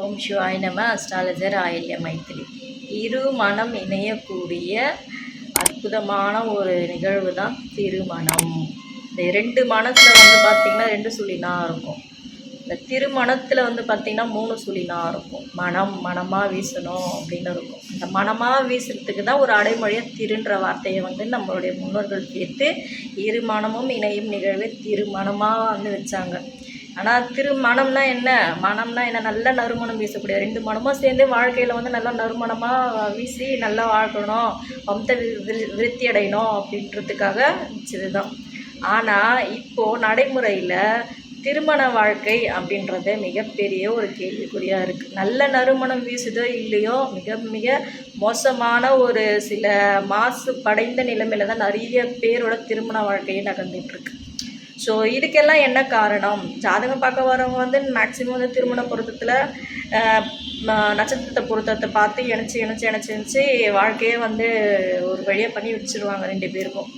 ஓம் சிவாய நம. அஸ்ட்ராலஜர் ஆயில்ய மைத்திரி. இரு மனம் இணையக்கூடிய அற்புதமான ஒரு நிகழ்வு தான் திருமணம். இந்த 2 மனத்தில் பார்த்திங்கன்னா 2 சுழினா இருக்கும். இந்த திருமணத்தில் பார்த்திங்கன்னா 3 சுழினா இருக்கும். மனமாக வீசணும் அப்படின்னு இருக்கும். இந்த மனமாக வீசுறதுக்கு தான் ஒரு அடைமொழியாக திருன்ற வார்த்தையை நம்மளுடைய முன்னோர்கள் கேட்டு இரு மனமும் இணையும் நிகழ்வு திருமணமாக வச்சாங்க. ஆனால் திருமணம்னா என்ன? மனம்னா என்ன? நல்ல நறுமணம் வீசக்கூடிய 2 மனமும் சேர்ந்து வாழ்க்கையில் நல்லா நறுமணமாக வீசி நல்லா வாழ்க்கணும், வம்ச விருத்தி அடையணும் அப்படின்றதுக்காக வச்சது தான். ஆனால் இப்போது நடைமுறையில் திருமண வாழ்க்கை அப்படின்றது மிகப்பெரிய ஒரு கேள்விக்குறியாக இருக்குது. நல்ல நறுமணம் வீசுதோ இல்லையோ, மிக மிக மோசமான ஒரு சில மாசு படைந்த நிலைமையில் தான் நிறைய பேரோட திருமண வாழ்க்கையை நகர்ந்துட்டுருக்கு. ஸோ இதுக்கெல்லாம் என்ன காரணம்? ஜாதகம் பார்க்க வரவங்க மேக்ஸிமம் திருமண பொருத்தத்தில் நட்சத்திரத்தை பொருத்தத்தை பார்த்து இணைச்சி வாழ்க்கையே ஒரு வழியாக பண்ணி வச்சுருவாங்க 2 பேருக்கும்.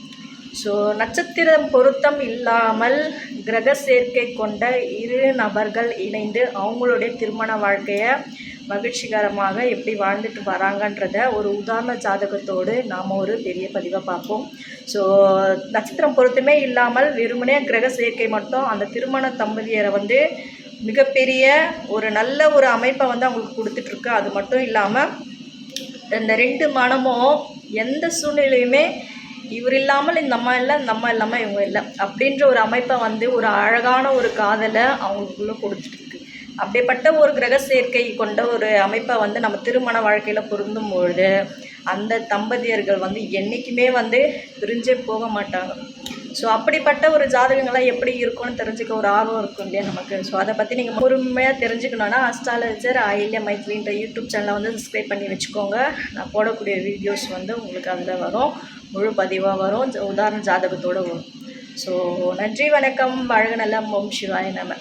ஸோ நட்சத்திரம் பொருத்தம் இல்லாமல் கிரக சேர்க்கை கொண்ட 2 நபர்கள் இணைந்து அவங்களுடைய திருமண வாழ்க்கையை மகிழ்ச்சிகரமாக எப்படி வாழ்ந்துட்டு வராங்கன்றத ஒரு உதாரண ஜாதகத்தோடு நாம் ஒரு பெரிய பதிவாக பார்ப்போம். ஸோ நட்சத்திரம் பொருத்தமே இல்லாமல் வெறுமனே கிரக சேர்க்கை மட்டும் அந்த திருமண தம்பதியரை மிகப்பெரிய ஒரு நல்ல ஒரு அமைப்பை அவங்களுக்கு கொடுத்துட்ருக்கு. அது மட்டும் இல்லாமல் இந்த 2 மனமும் எந்த சூழ்நிலையுமே இவர் இல்லாமல் இந்த அம்மா இல்லை, இந்த அம்மா இல்லாமல் இவங்க இல்லை அப்படின்ற ஒரு அமைப்பை ஒரு அழகான ஒரு காதலை அவங்களுக்குள்ளே கொடுத்துட்ருக்கு. அப்படிப்பட்ட ஒரு கிரக சேர்க்கை கொண்ட ஒரு அமைப்பை நம்ம திருமண வாழ்க்கையில் பொருந்தும் பொழுது அந்த தம்பதியர்கள் என்றைக்குமே பிரிஞ்சே போக மாட்டாங்க. ஸோ அப்படிப்பட்ட ஒரு ஜாதகங்கள்லாம் எப்படி இருக்கும்னு தெரிஞ்சுக்க ஒரு ஆர்வம் இருக்கும் இல்லையா நமக்கு. ஸோ அதை பற்றி நீங்கள் பொறுமையாக தெரிஞ்சுக்கணுன்னா அஸ்ட்ராலஜர் ஆயில்ய மைத்திரின்ற யூடியூப் சேனலை சப்ஸ்கிரைப் பண்ணி வச்சுக்கோங்க. நான் போடக்கூடிய வீடியோஸ் உங்களுக்கு அதில் வரும், முழு பதிவாக வரும், உதாரண ஜாதகத்தோடு வரும். ஸோ நன்றி, வணக்கம், வாழ்க நலம். ஓம் சிவாய நம.